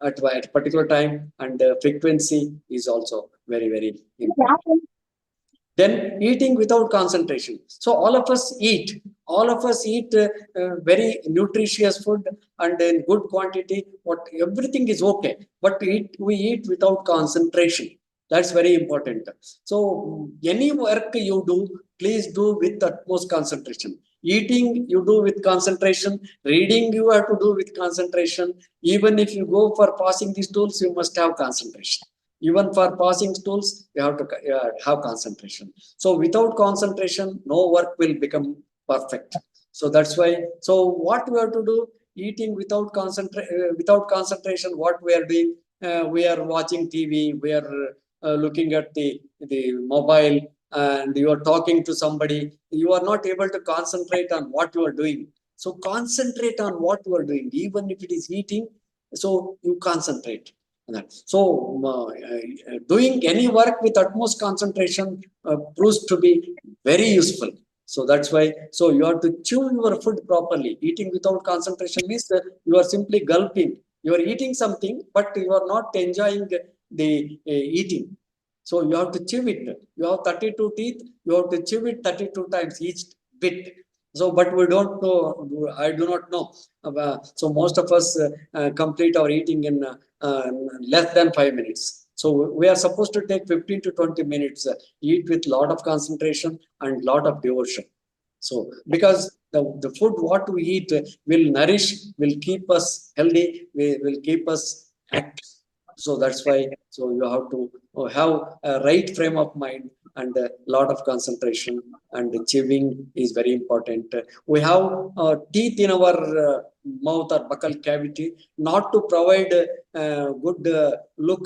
at a particular time and frequency is also very, very important. Then eating without concentration. So all of us eat, all of us eat very nutritious food and in good quantity. Everything is okay, but we eat without concentration. That's very important. So any work you do, please do with utmost concentration. Eating you do with concentration. Reading you have to do with concentration. Even if you go for passing these tools, you must have concentration. Even for passing tools, you have to have concentration. So without concentration, no work will become perfect. So that's why. So what we have to do? Eating without concentration. What we are doing? We are watching TV. We are looking at the mobile, and you are talking to somebody. You are not able to concentrate on what you are doing. So concentrate on what you are doing, even if it is eating. So you concentrate. So doing any work with utmost concentration proves to be very useful. So that's why. So you have to chew your food properly. Eating without concentration means that you are simply gulping. You are eating something, but you are not enjoying the eating. So you have to chew it. You have 32 teeth. You have to chew it 32 times each bit. So, but we don't know. I do not know. So most of us complete our eating in less than 5 minutes. So we are supposed to take 15 to 20 minutes. Eat with lot of concentration and lot of devotion. So because the food what we eat will nourish, will keep us healthy, will keep us active. So that's why. So you have to have a right frame of mind and a lot of concentration, and chewing is very important. We have teeth in our mouth or buccal cavity, not to provide good look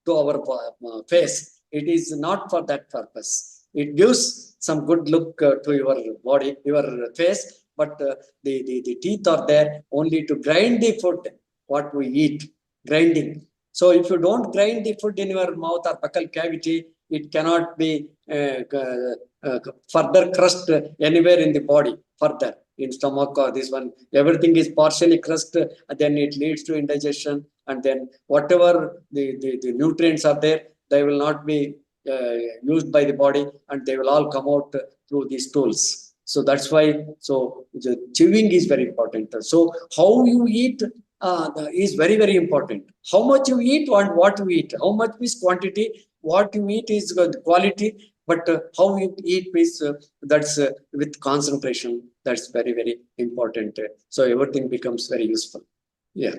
to our face. It is not for that purpose. It gives some good look to your body, your face, but the teeth are there only to grind the food what we eat. Grinding. So if you don't grind the food in your mouth or buccal cavity, it cannot be further crushed anywhere in the body. Further in stomach or this one, everything is partially crushed. Then it leads to indigestion, and then whatever the nutrients are there, they will not be used by the body, and they will all come out through these stools. So that's why. So the chewing is very important. So how you eat is very, very important. How much you eat and what you eat. How much is quantity, what you eat is quality, but how you eat is that's with concentration. That's very, very important. So everything becomes very useful. Yeah.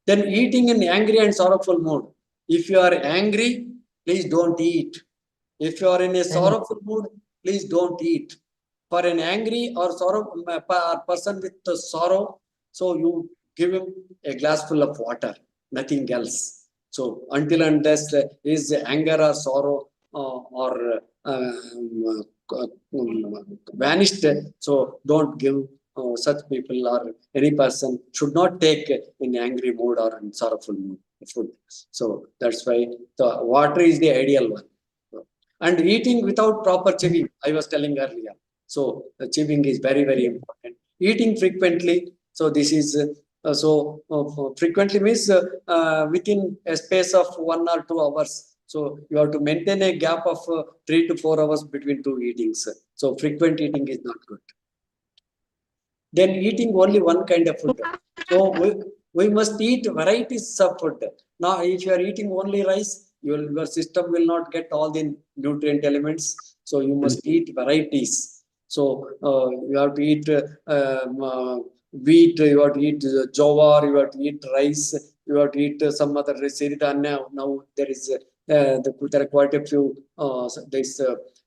Then eating in angry and sorrowful mood. If you are angry, please don't eat. If you are in a sorrowful mood, please don't eat. For an angry or sorrow person with sorrow, so you give him a glass full of water, nothing else. So until and unless his anger or sorrow or vanished, so don't give such people or any person should not take in angry mood or in sorrowful mood food. So that's why the water is the ideal one. And eating without proper chewing, I was telling earlier. So the chewing is very, very important. Eating frequently. So this is frequently means within a space of 1 or 2 hours. So you have to maintain a gap of 3 to 4 hours between 2 eatings. So frequent eating is not good. Then eating only one kind of food. So we must eat varieties of food. Now, if you are eating only rice, your system will not get all the nutrient elements. So you must eat varieties. So you have to eat wheat, you have to eat jowar, you have to eat rice, you have to eat some other siridhanya. Now there is there are quite a few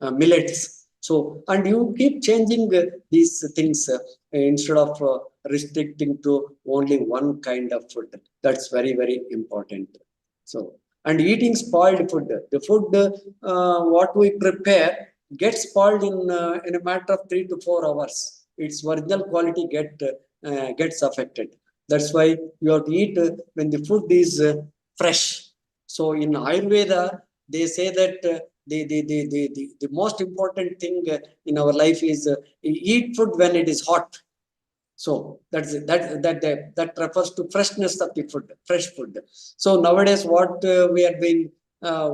millets. So, and you keep changing these things instead of restricting to only one kind of food. That's very, very important. So, and eating spoiled food. The food what we prepare gets spoiled in a matter of 3 to 4 hours. Its original quality gets affected. That's why you have to eat when the food is fresh. So in Ayurveda, they say that the most important thing in our life is eat food when it is hot. So that refers to freshness of the food, fresh food. So nowadays, what we are doing,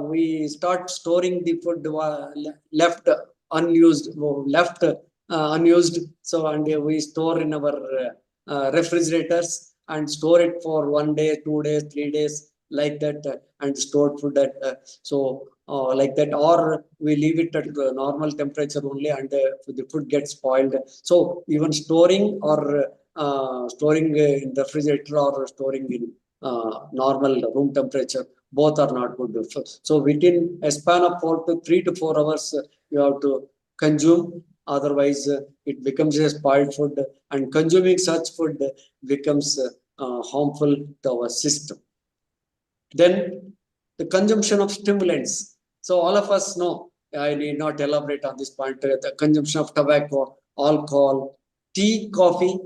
we start storing the food left unused, left unused. So, and we store in our refrigerators and store it for 1 day, 2 days, 3 days, like that, and store food at like that, or we leave it at normal temperature only, and the food gets spoiled. So even storing or storing in the refrigerator or storing in normal room temperature, both are not good. So within a span of 3 to 4 hours, you have to consume. Otherwise, it becomes a spoiled food, and consuming such food becomes harmful to our system. Then the consumption of stimulants. So all of us know, I need not elaborate on this point, the consumption of tobacco, alcohol, tea, coffee,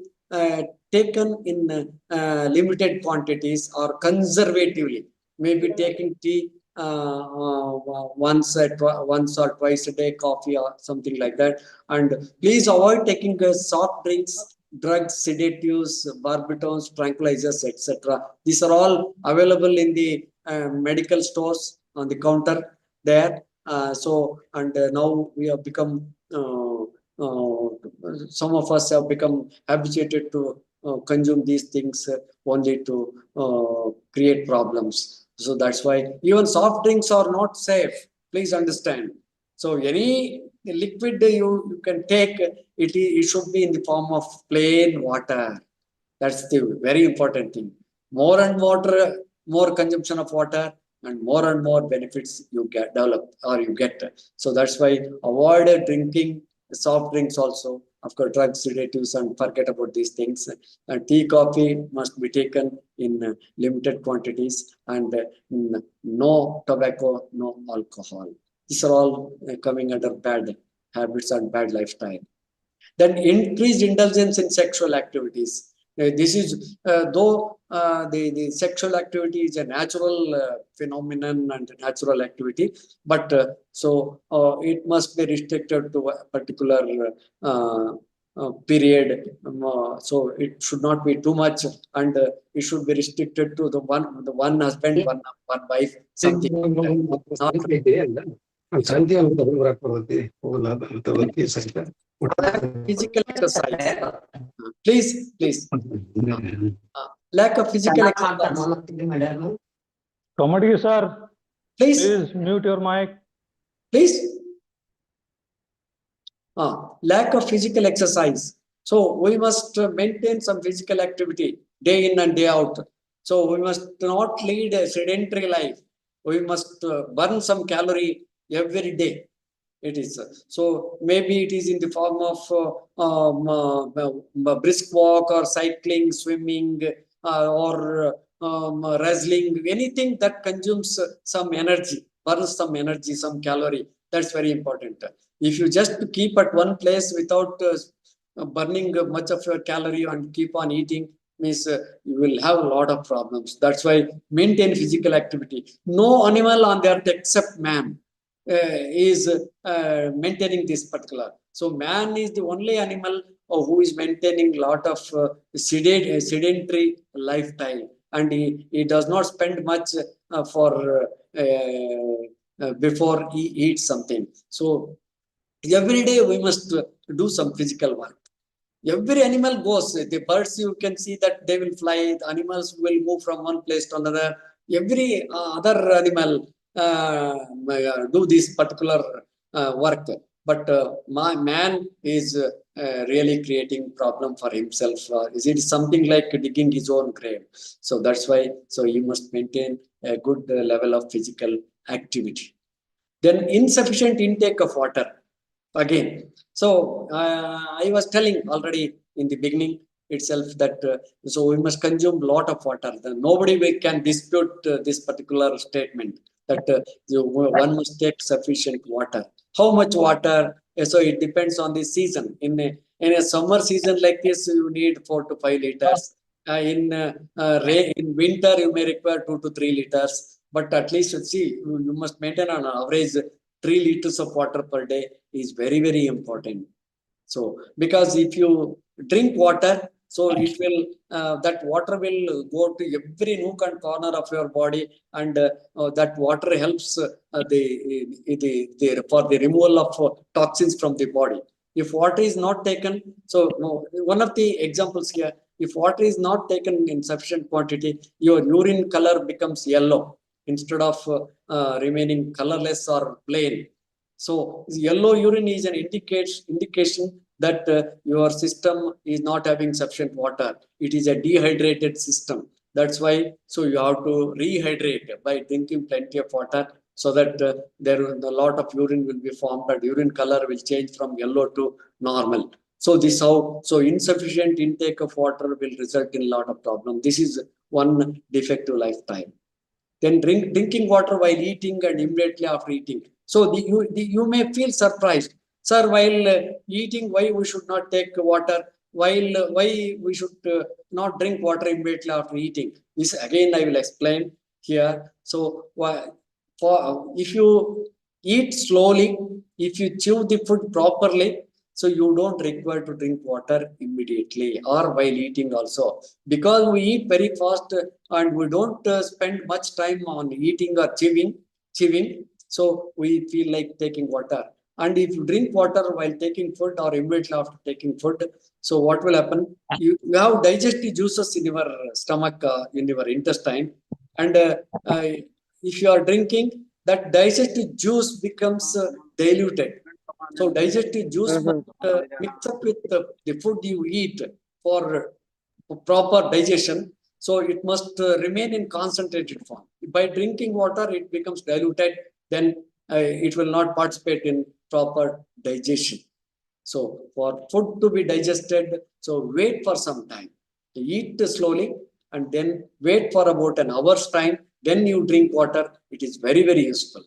taken in limited quantities or conservatively. Maybe taking tea once or twice a day, coffee or something like that. And please avoid taking soft drinks, drugs, sedatives, barbitons, tranquilizers, etc. These are all available in the medical stores on the counter there. Now we have become, some of us have become habituated to consume these things only to create problems. So that's why even soft drinks are not safe. Please understand. So any liquid you can take, it should be in the form of plain water. That's the very important thing. More and more consumption of water, and more benefits you develop or you get. So that's why avoid drinking soft drinks also. Of course, drugs, sedatives, and forget about these things. And tea, coffee must be taken in limited quantities, and no tobacco, no alcohol. These are all coming under bad habits and bad lifestyle. Then increased indulgence in sexual activities. This is though the sexual activity is a natural phenomenon and natural activity, but it must be restricted to a particular period. So it should not be too much, and it should be restricted to the one husband, one wife, something. Physical exercise. Please. Lack of physical exercise. Comedy, sir. Please Mute your mic. Please. Lack of physical exercise. So we must maintain some physical activity day in and day out. So we must not lead a sedentary life. We must burn some calorie every day. It is so maybe it is in the form of brisk walk or cycling, swimming, or wrestling, anything that consumes some energy, burns some energy, some calorie. That's very important. If you just keep at one place without burning much of your calorie and keep on eating, means you will have a lot of problems. That's why maintain physical activity. No animal on the earth except man is maintaining this particular. So man is the only animal who is maintaining a lot of sedentary lifestyle, and he does not spend much before he eats something. So every day we must do some physical work. Every animal goes. The birds, you can see that they will fly. The animals will move from one place to another. Every other animal do this particular work. But my man is really creating problem for himself. Is it something like digging his own grave? So that's why. So you must maintain a good level of physical activity. Then insufficient intake of water. Again, so I was telling already in the beginning itself that so we must consume a lot of water. Nobody can dispute this particular statement that one must take sufficient water. How much water? So it depends on the season. In a summer season like this, you need 4 to 5 liters. In winter, you may require 2 to 3 liters. But at least see, you must maintain on average 3 liters of water per day is very, very important. So, because if you drink water, so it will, that water will go to every nook and corner of your body, and that water helps for the removal of toxins from the body. If water is not taken, so no, one of the examples here, if water is not taken in sufficient quantity, your urine color becomes yellow instead of remaining colorless or plain. So yellow urine is an indication that your system is not having sufficient water. It is a dehydrated system. That's why, so you have to rehydrate by drinking plenty of water, so that a lot of urine will be formed and urine color will change from yellow to normal. So this how, so insufficient intake of water will result in a lot of problem. This is one defective lifestyle. Then drinking water while eating and immediately after eating. So you may feel surprised, sir, while eating, why we should not take water? Why we should not drink water immediately after eating? This again I will explain here. So if you eat slowly, if you chew the food properly, so you don't require to drink water immediately or while eating also, because we eat very fast and we don't spend much time on eating or chewing. So we feel like taking water. And if you drink water while taking food or immediately after taking food, so what will happen? You have digestive juices in your stomach, in your intestine, and if you are drinking, that digestive juice becomes diluted. So digestive juice must mix up with the food you eat for proper digestion. So it must remain in concentrated form. By drinking water, it becomes diluted. Then it will not participate in proper digestion. So for food to be digested, so wait for some time. Eat slowly and then wait for about an hour's time. Then you drink water. It is very, very useful.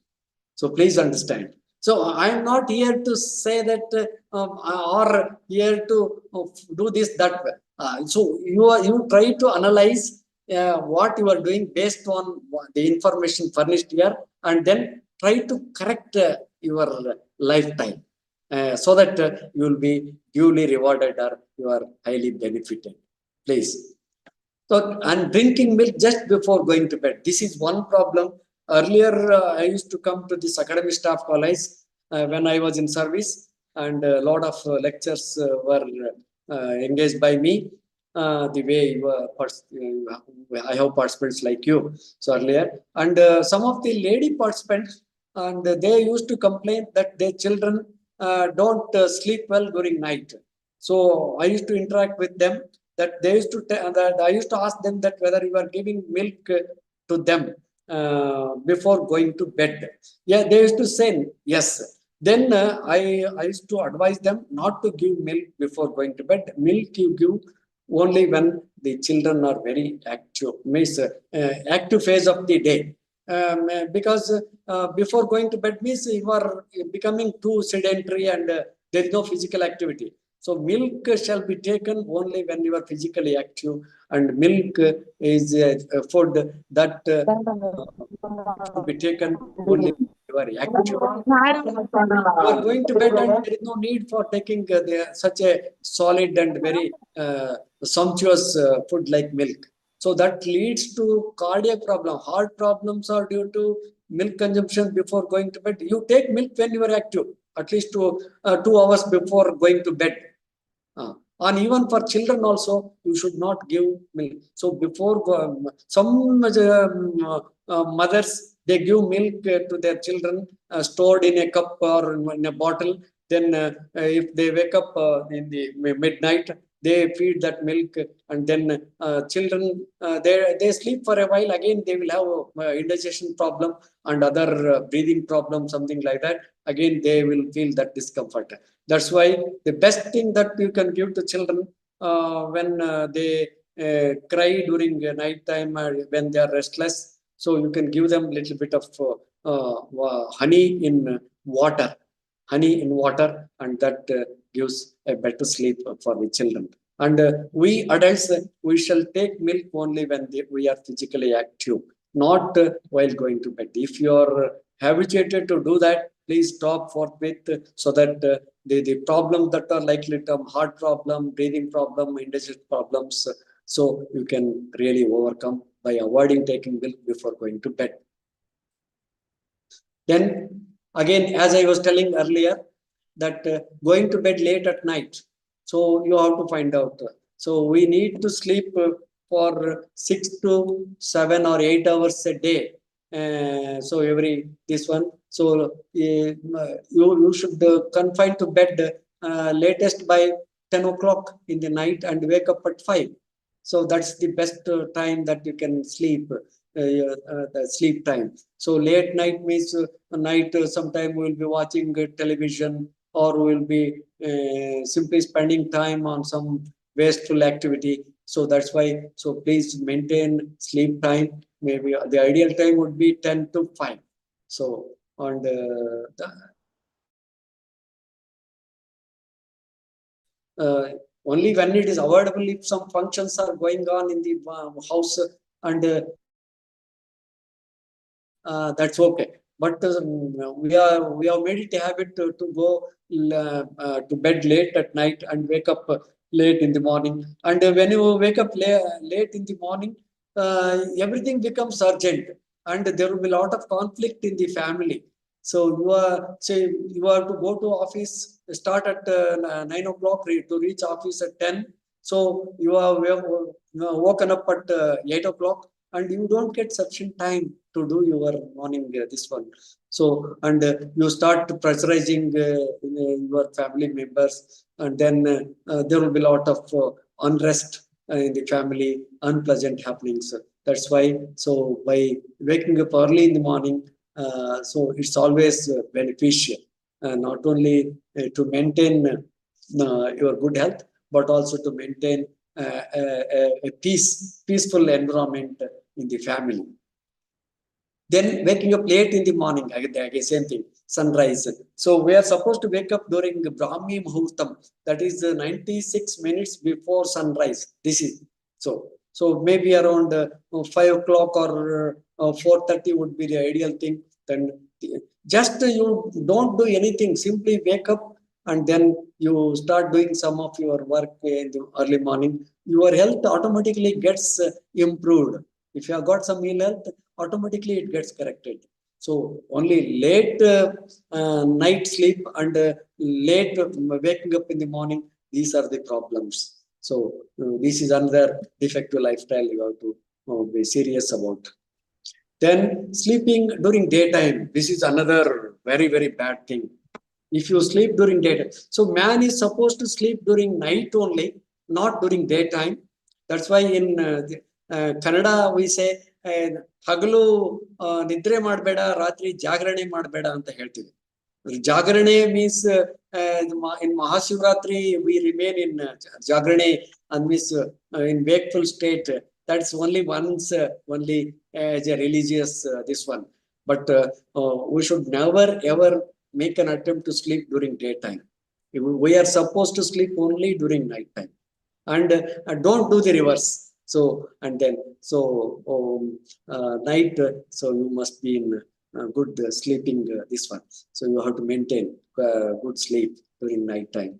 So please understand. So I am not here to say that or here to do this, that way. So you try to analyze what you are doing based on the information furnished here, and then try to correct your lifetime so that you will be duly rewarded or you are highly benefited. Please. So, and drinking milk just before going to bed. This is one problem. Earlier, I used to come to this academic staff college when I was in service, and a lot of lectures were engaged by me. The way you I have participants like you. So earlier, and some of the lady participants, and they used to complain that their children don't sleep well during night. So I used to interact with them. That they used to that I used to ask them that whether you are giving milk to them before going to bed. Yeah, they used to say yes. Then I used to advise them not to give milk before going to bed. Milk you give only when the children are very active, means active phase of the day. Because before going to bed means you are becoming too sedentary and there is no physical activity. So milk shall be taken only when you are physically active, and milk is a food that should be taken only when you are active. You are going to bed and there is no need for taking such a solid and very sumptuous food like milk. So that leads to cardiac problem. Heart problems are due to milk consumption before going to bed. You take milk when you are active, at least 2 hours before going to bed. And even for children also, you should not give milk. So before some mothers, they give milk to their children stored in a cup or in a bottle. Then if they wake up in the midnight, they feed that milk, and then children they sleep for a while. Again, they will have indigestion problem and other breathing problem, something like that. Again, they will feel that discomfort. That's why the best thing that you can give to children when they cry during night time, when they are restless, so you can give them a little bit of honey in water, and that gives a better sleep for the children. And we adults, we shall take milk only when we are physically active, not while going to bed. If you are habituated to do that, please stop forthwith, so that the problems that are likely to come, heart problem, breathing problem, indigestion problems, so you can really overcome by avoiding taking milk before going to bed. Then again, as I was telling earlier, that going to bed late at night. So you have to find out. So we need to sleep for 6 to 7 or 8 hours a day. So every this one. So you should confine to bed latest by 10 o'clock in the night and wake up at 5. So that's the best time that you can sleep, the sleep time. So late night means night sometime we'll be watching television, or we'll be simply spending time on some wasteful activity. So that's why, so please maintain sleep time. Maybe the ideal time would be 10 to 5. So, and only when it is avoidable, if some functions are going on in the house, and that's okay. But we have made it a habit to go to bed late at night and wake up late in the morning. And when you wake up late in the morning, everything becomes urgent, and there will be a lot of conflict in the family. So you are you have to go to office, start at 9 o'clock to reach office at 10. So you are woken up at 8 o'clock, and you don't get sufficient time to do your morning this one. So, and you start pressurizing your family members, and then there will be a lot of unrest in the family, unpleasant happenings. That's why, so by waking up early in the morning, so it's always beneficial, not only to maintain your good health, but also to maintain a peaceful environment in the family. Then waking up late in the morning, again same thing, sunrise. So we are supposed to wake up during Brahmi Muhurtam, that is 96 minutes before sunrise. This is so maybe around 5 o'clock or 4:30 would be the ideal thing. Then just you don't do anything, simply wake up, and then you start doing some of your work in the early morning. Your health automatically gets improved. If you have got some ill health, automatically it gets corrected. So only late night sleep and late waking up in the morning, these are the problems. So this is another defective lifestyle you have to be serious about. Then sleeping during daytime, this is another very, very bad thing. If you sleep during daytime, so man is supposed to sleep during night only, not during daytime. That's why in Kannada we say ಹಗಲು ನಿದ್ರೆ ಮಾಡಬೇಡ, ರಾತ್ರಿ ಜಾಗರಣೆ ಮಾಡಬೇಡ ಅಂತ ಹೇಳ್ತೀವಿ. ಜಾಗರಣೆ means in Mahashivratri we remain in jagrane, and means in wakeful state. That's only once, only as a religious this one. But we should never ever make an attempt to sleep during daytime. We are supposed to sleep only during night time, and don't do the reverse. So, and then so night, so you must be in good sleeping this one. So you have to maintain good sleep during night time.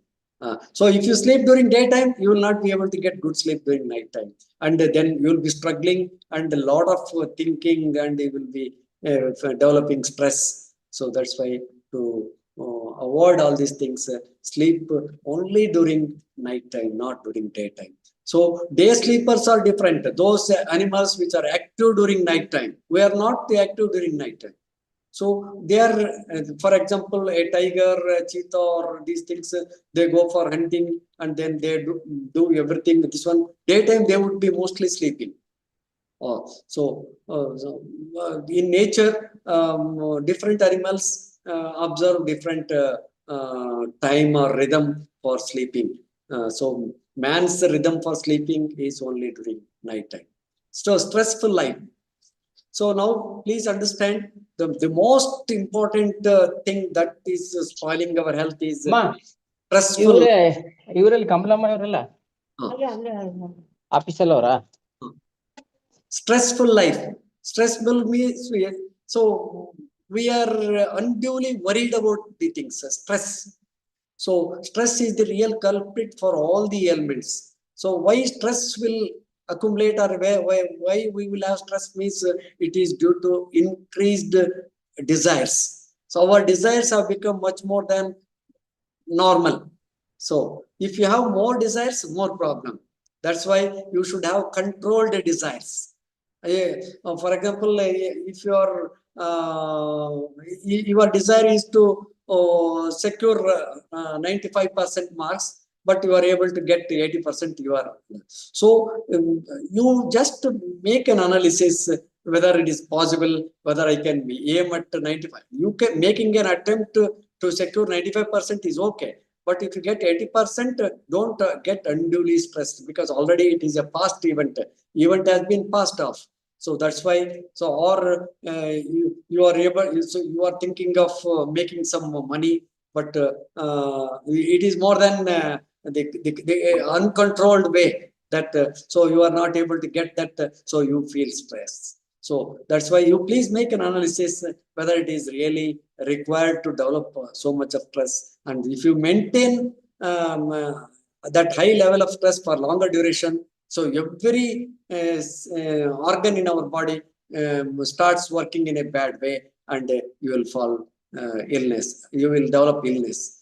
So if you sleep during daytime, you will not be able to get good sleep during night time, and then you will be struggling and a lot of thinking, and you will be developing stress. So that's why to avoid all these things, sleep only during night time, not during daytime. So day sleepers are different. Those animals which are active during night time, we are not active during night time. So they are, for example, a tiger, a cheetah, or these things, they go for hunting, and then they do everything. This one, daytime they would be mostly sleeping. So in nature, different animals observe different time or rhythm for sleeping. So man's rhythm for sleeping is only during night time. So stressful life. So now please understand the most important thing that is spoiling our health is stressful. ಇವರಲ್ಲಿ ಕಮಲಮ್ಮ ಇವರಲ್ಲ ಆಫೀಸಲ್ಲಿ ಅವರ Stressful life. Stressful means so we are unduly worried about the things. Stress. So stress is the real culprit for all the ailments. So why stress will accumulate, or why we will have stress means it is due to increased desires. So our desires have become much more than normal. So if you have more desires, more problem. That's why you should have controlled desires. For example, if your desire is to secure 95% marks, but you are able to get 80%, you are. So you just make an analysis whether it is possible, whether I can aim at 95. You can making an attempt to secure 95% is okay. But if you get 80%, don't get unduly stressed, because already it is a past event. Event has been passed off. So that's why. So or you are able. So you are thinking of making some money, but it is more than the uncontrolled way that. So you are not able to get that. So you feel stress. So that's why you please make an analysis whether it is really required to develop so much of stress. And if you maintain that high level of stress for longer duration, so every organ in our body starts working in a bad way, and you will fall illness. You will develop illness.